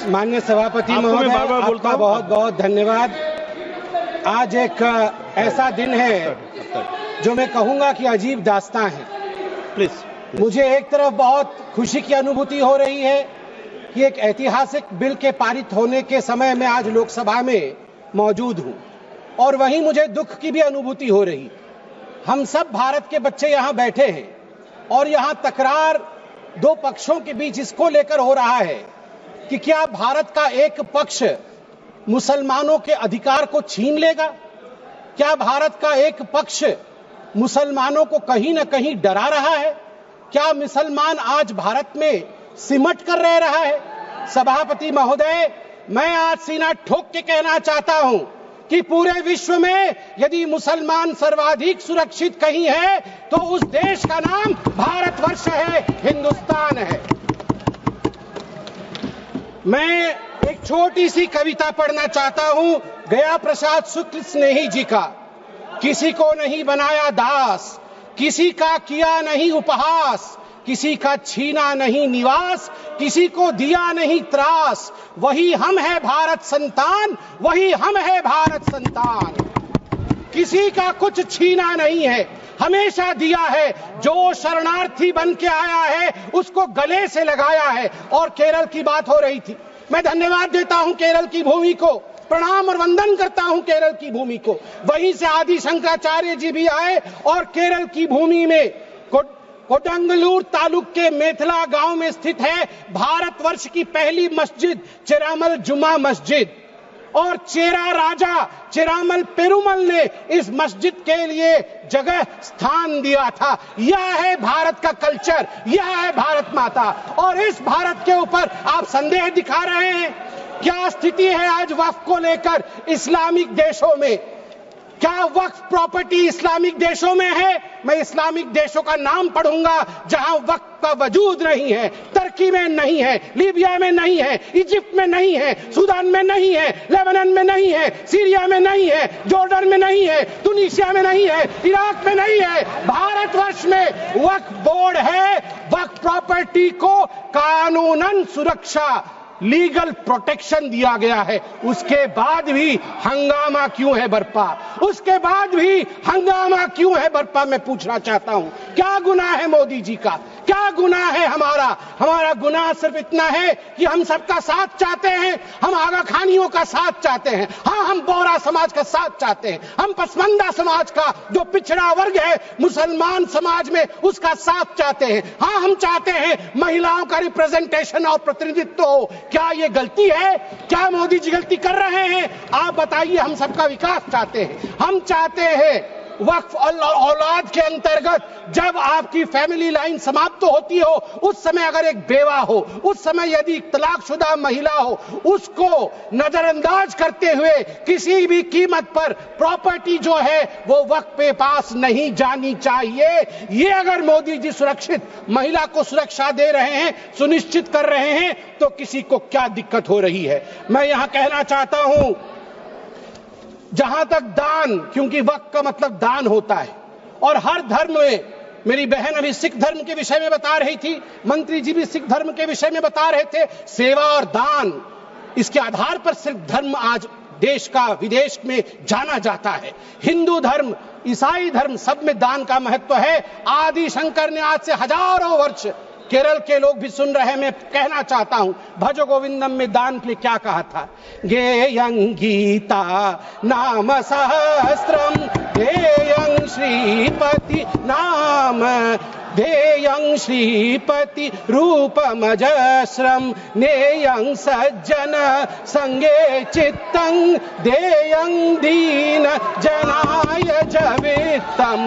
माननीय सभापति महोदय, आपका बहुत बहुत धन्यवाद। आज एक ऐसा दिन है जो मैं कहूंगा कि अजीब दास्तां है। प्लीज। मुझे एक तरफ बहुत खुशी की अनुभूति हो रही है कि एक ऐतिहासिक बिल के पारित होने के समय में आज लोकसभा में मौजूद हूं, और वहीं मुझे दुख की भी अनुभूति हो रही। हम सब भारत के बच्चे यहाँ बैठे हैं और यहाँ तकरार दो पक्षों के बीच इसको लेकर हो रहा है कि क्या भारत का एक पक्ष मुसलमानों के अधिकार को छीन लेगा, क्या भारत का एक पक्ष मुसलमानों को कहीं न कहीं डरा रहा है, क्या मुसलमान आज भारत में सिमट कर रह रहा है। सभापति महोदय, मैं आज सीना ठोक के कहना चाहता हूं कि पूरे विश्व में यदि मुसलमान सर्वाधिक सुरक्षित कहीं है तो उस देश का नाम भारतवर्ष है, हिंदुस्तान है। मैं एक छोटी सी कविता पढ़ना चाहता हूं गया प्रसाद शुक्ल स्नेही जी का। किसी को नहीं बनाया दास, किसी का किया नहीं उपहास, किसी का छीना नहीं निवास, किसी को दिया नहीं त्रास, वही हम है भारत संतान, वही हम है भारत संतान। किसी का कुछ छीना नहीं है, हमेशा दिया है। जो शरणार्थी बन के आया है उसको गले से लगाया है। और केरल की बात हो रही थी, मैं धन्यवाद देता हूं केरल की भूमि को, प्रणाम और वंदन करता हूं केरल की भूमि को। वहीं से आदि शंकराचार्य जी भी आए और केरल की भूमि में कोडंगलूर तालुक के मेथला गांव में स्थित है भारतवर्ष की पहली मस्जिद चेरामल जुमा मस्जिद। और चेरा राजा चेरामल पेरुमल ने इस मस्जिद के लिए जगह स्थान दिया था। यह है भारत का कल्चर, यह है भारत माता। और इस भारत के ऊपर आप संदेह दिखा रहे हैं। क्या स्थिति है आज वक्फ को लेकर इस्लामिक देशों में? क्या वक्फ प्रॉपर्टी इस्लामिक देशों में है? मैं इस्लामिक देशों का नाम पढ़ूंगा जहां वक्फ का वजूद नहीं है। तुर्की में नहीं है, लीबिया में नहीं है, इजिप्ट में नहीं है, सूडान में नहीं है, लेबनान में नहीं है, सीरिया में नहीं है, जॉर्डन में नहीं है, तुनीसिया में नहीं है, इराक में नहीं है। भारतवर्ष में वक्फ बोर्ड है। वक्फ प्रॉपर्टी को कानूनन सुरक्षा, लीगल प्रोटेक्शन दिया गया है। उसके बाद भी हंगामा क्यों है बरपा? उसके बाद भी हंगामा क्यों है बरपा? मैं पूछना चाहता हूं, क्या गुनाह है मोदी जी का? क्या गुनाह है हमारा? हमारा गुनाह सिर्फ इतना है कि हम सबका साथ चाहते हैं, हम आगा खानियों का साथ चाहते हैं, हाँ हम बोहरा समाज का साथ चाहते हैं, हम पसमंदा समाज का जो पिछड़ा वर्ग है मुसलमान समाज में उसका साथ चाहते हैं, हाँ हम चाहते हैं महिलाओं का रिप्रेजेंटेशन और प्रतिनिधित्व हो। क्या ये गलती है? क्या मोदी जी गलती कर रहे हैं? आप बताइए। हम सबका विकास चाहते हैं, हम चाहते हैं वक्फ औलाद के अंतर्गत जब आपकी फैमिली लाइन समाप्त होती हो उस समय अगर एक बेवा हो, उस समय यदि तलाकशुदा महिला हो, उसको नजरअंदाज करते हुए किसी भी कीमत पर प्रॉपर्टी जो है वो वक्फ पे पास नहीं जानी चाहिए। ये अगर मोदी जी सुरक्षित महिला को सुरक्षा दे रहे हैं, सुनिश्चित कर रहे हैं, तो किसी को क्या दिक्कत हो रही है? मैं यहां कहना चाहता हूं, जहां तक दान, क्योंकि वक्फ का मतलब दान होता है और हर धर्म में, मेरी बहन अभी सिख धर्म के विषय में बता रही थी, मंत्री जी भी सिख धर्म के विषय में बता रहे थे, सेवा और दान, इसके आधार पर सिर्फ धर्म आज देश का विदेश में जाना जाता है। हिंदू धर्म, ईसाई धर्म, सब में दान का महत्व है। आदि शंकर ने आज से हजारों वर्ष, केरल के लोग भी सुन रहे हैं, मैं कहना चाहता हूं, भज गोविंदम में दान के लिए क्या कहा था? गेयं गीता नाम सहस्त्रम ध्येयं श्रीपति नाम, ध्येयं श्रीपति रूपमजस्रम, नेयं सज्जन संगे चित्तं, ध्येयं दीन जनाय जवित्तम।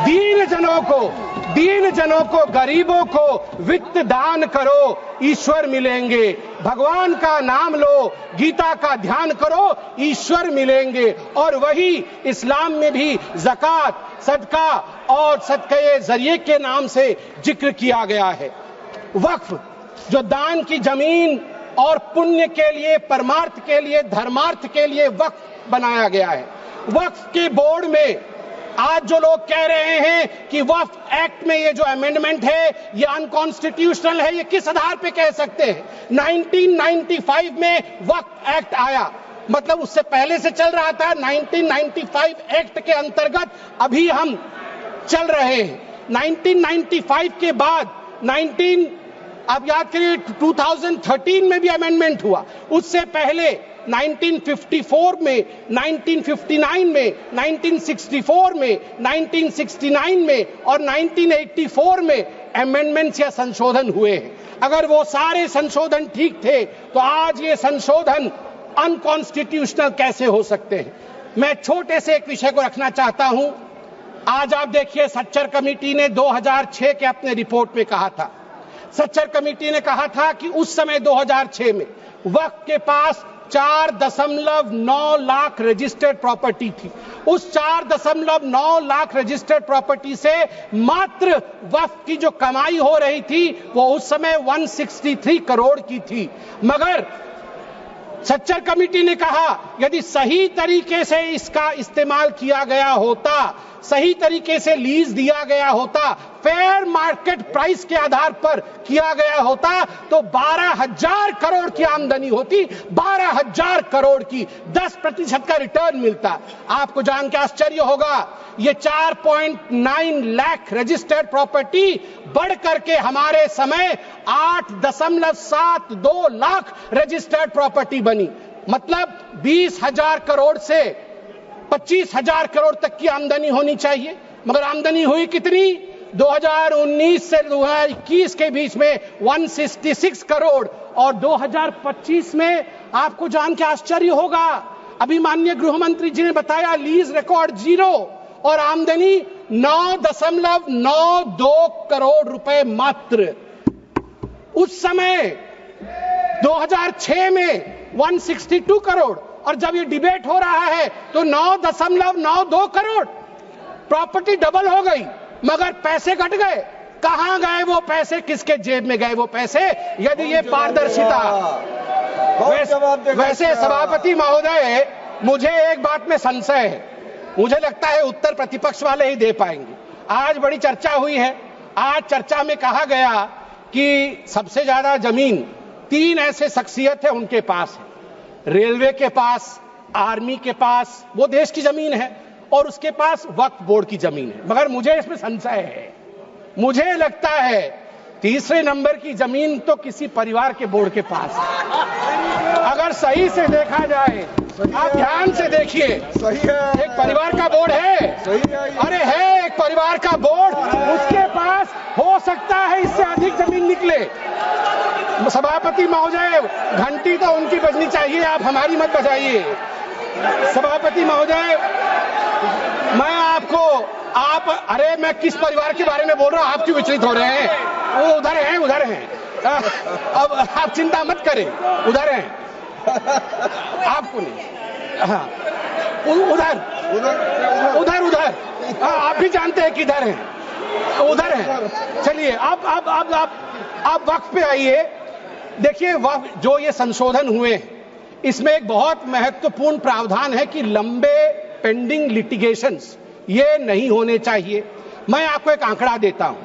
दीन जनों को, गरीबों को वित्त दान करो, ईश्वर मिलेंगे। भगवान का नाम लो, गीता का ध्यान करो, ईश्वर मिलेंगे। और वही इस्लाम में भी ज़कात, सदका और सदके जरिए के नाम से जिक्र किया गया है। वक्फ जो दान की जमीन और पुण्य के लिए, परमार्थ के लिए, धर्मार्थ के लिए वक्फ बनाया गया है। वक्फ के बोर्ड में आज जो लोग कह रहे हैं कि वक्फ एक्ट में ये जो अमेंडमेंट है ये अनकॉन्स्टिट्यूशनल है, ये किस आधार पे कह सकते हैं? 1995 में वक्फ एक्ट आया, मतलब उससे पहले से चल रहा था। 1995 एक्ट के अंतर्गत अभी हम चल रहे हैं। 1995 के बाद आप याद करिए 2013 में भी अमेंडमेंट हुआ। उससे पहले 1954 में, 1959 में, 1964 में, 1969 में और 1984 में अमेंडमेंट्स या संशोधन हुए हैं। अगर वो सारे संशोधन ठीक थे तो आज ये संशोधन अनकॉन्स्टिट्यूशनल कैसे हो सकते हैं? मैं छोटे से एक विषय को रखना चाहता हूं। आज आप देखिए, सच्चर कमेटी ने 2006 के अपने रिपोर्ट में कहा था, सच्चर कमेटी ने कहा था कि उस समय 2006 में वक्फ के पास 4.9 लाख रजिस्टर्ड प्रॉपर्टी थी। उस 4.9 लाख रजिस्टर्ड प्रॉपर्टी से मात्र वक्फ की जो कमाई हो रही थी वो उस समय 163 करोड़ की थी। मगर सच्चर कमेटी ने कहा यदि सही तरीके से इसका इस्तेमाल किया गया होता, सही तरीके से लीज दिया गया होता, फेयर मार्केट प्राइस के आधार पर किया गया होता तो 12,000 करोड़ की आमदनी होती, 12,000 करोड़ की, 10% का रिटर्न मिलता। आपको जान के आश्चर्य होगा, ये 4.9 लाख रजिस्टर्ड प्रॉपर्टी बढ़ करके हमारे समय 8.72 लाख रजिस्टर्ड प्रॉपर्टी बनी। मतलब 20,000 करोड़ से 25,000 करोड़ तक की आमदनी होनी चाहिए, मगर आमदनी हुई कितनी? 2019 से 2021 के बीच में 166 करोड़ और 2025 में आपको जान के आश्चर्य होगा, अभी माननीय गृह मंत्री जी ने बताया लीज रिकॉर्ड 0 और आमदनी 9.92 करोड़ रुपए मात्र। उस समय 2006 में 162 करोड़ और जब ये डिबेट हो रहा है तो 9.92 करोड़। प्रॉपर्टी डबल हो गई मगर पैसे घट गए। कहां गए वो पैसे, किसके जेब में गए वो पैसे? यदि ये पारदर्शिता। वैसे सभापति महोदय, मुझे एक बात में संशय है, मुझे लगता है उत्तर प्रतिपक्ष वाले ही दे पाएंगे। आज बड़ी चर्चा हुई है, आज चर्चा में कहा गया कि सबसे ज्यादा जमीन 3 ऐसे शख्सियत है उनके पास है, रेलवे के पास, आर्मी के पास, वो देश की जमीन है, और उसके पास वक्फ बोर्ड की जमीन है। मगर मुझे इसमें संशय है, मुझे लगता है तीसरे नंबर की जमीन तो किसी परिवार के बोर्ड के पास है। अगर सही से देखा जाए, आप ध्यान से देखिए, एक परिवार का बोर्ड है, अरे है एक परिवार का बोर्ड, उसके पास हो सकता है इससे अधिक जमीन निकले। सभापति महोदय, घंटी तो उनकी बजनी चाहिए, आप हमारी मत बजाइए। सभापति महोदय, मैं आपको अरे मैं किस परिवार के बारे में बोल रहा हूं, आप क्यों विचलित हो रहे हैं? वो उधर हैं, उधर हैं। अब आप चिंता मत करें, उधर हैं, आपको नहीं। हाँ, उधर उधर उधर आप भी जानते हैं किधर हैं, उधर हैं। चलिए आप वक्फ पे आइए। देखिए, वक्फ जो ये संशोधन हुए हैं इसमें एक बहुत महत्वपूर्ण प्रावधान है कि लंबे पेंडिंग लिटिगेशंस ये नहीं होने चाहिए। मैं आपको एक आंकड़ा देता हूं,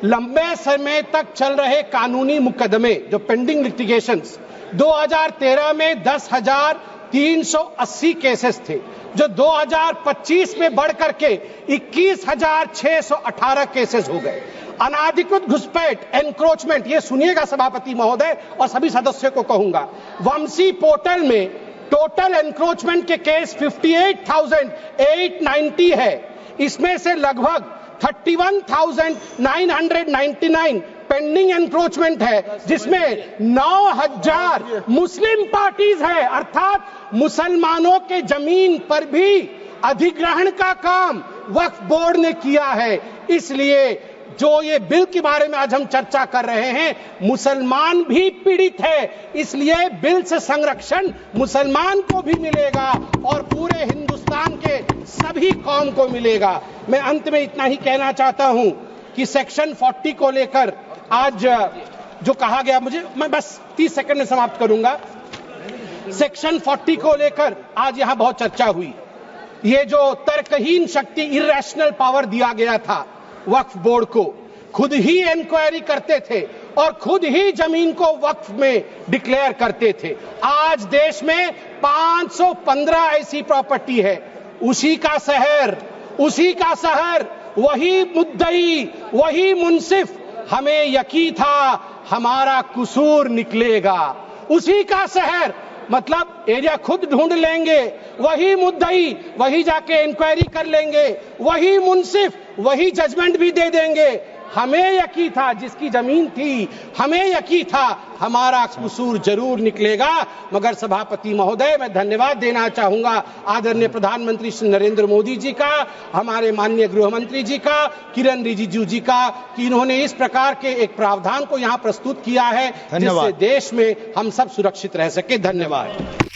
लंबे समय तक चल रहे कानूनी मुकदमे जो पेंडिंग लिटिगेशंस 2013 में 10,380 केसेस थे, जो 2025 में बढ़ करके 21,618 केसेस हो गए। अनाधिकृत घुसपैठ, एनक्रोचमेंट, ये सुनिएगा सभापति महोदय और सभी सदस्यों को कहूंगा, वंशी पोर्टल में टोटल एनक्रोचमेंट के केस 58,890 है। इसमें से लगभग 31,999 पेंडिंग एनक्रोचमेंट है, जिसमें 9,000 मुस्लिम पार्टीज है, अर्थात मुसलमानों के जमीन पर भी अधिग्रहण का काम वक्फ बोर्ड ने किया है। इसलिए जो ये बिल के बारे में आज हम चर्चा कर रहे हैं, मुसलमान भी पीड़ित है, इसलिए बिल से संरक्षण मुसलमान को भी मिलेगा और पूरे हिंदुस्तान के सभी कौम को मिलेगा। मैं अंत में इतना ही कहना चाहता हूं कि सेक्शन 40 को लेकर आज जो कहा गया, मैं बस 30 सेकंड में समाप्त करूंगा। सेक्शन 40 को लेकर आज यहां बहुत चर्चा हुई। ये जो तर्कहीन शक्ति, इरेशनल पावर दिया गया था वक्फ बोर्ड को, खुद ही इंक्वायरी करते थे और खुद ही जमीन को वक्फ में डिक्लेयर करते थे। आज देश में 515 ऐसी प्रॉपर्टी है, उसी का शहर, वही मुद्दई, वही मुंसिफ, हमें यकीन था हमारा कसूर निकलेगा। उसी का शहर, मतलब एरिया खुद ढूंढ लेंगे, वही मुद्दई, वही जाके इंक्वायरी कर लेंगे, वही मुंसिफ, वही जजमेंट भी दे देंगे। हमें यकीन था, जिसकी जमीन थी, हमें यकीन था हमारा कसूर जरूर निकलेगा। मगर सभापति महोदय, मैं धन्यवाद देना चाहूंगा आदरणीय प्रधानमंत्री श्री नरेंद्र मोदी जी का, हमारे माननीय गृह मंत्री जी का, किरण रिजिजू जी का, कि इन्होंने इस प्रकार के एक प्रावधान को यहां प्रस्तुत किया है जिससे देश में हम सब सुरक्षित रह सके। धन्यवाद।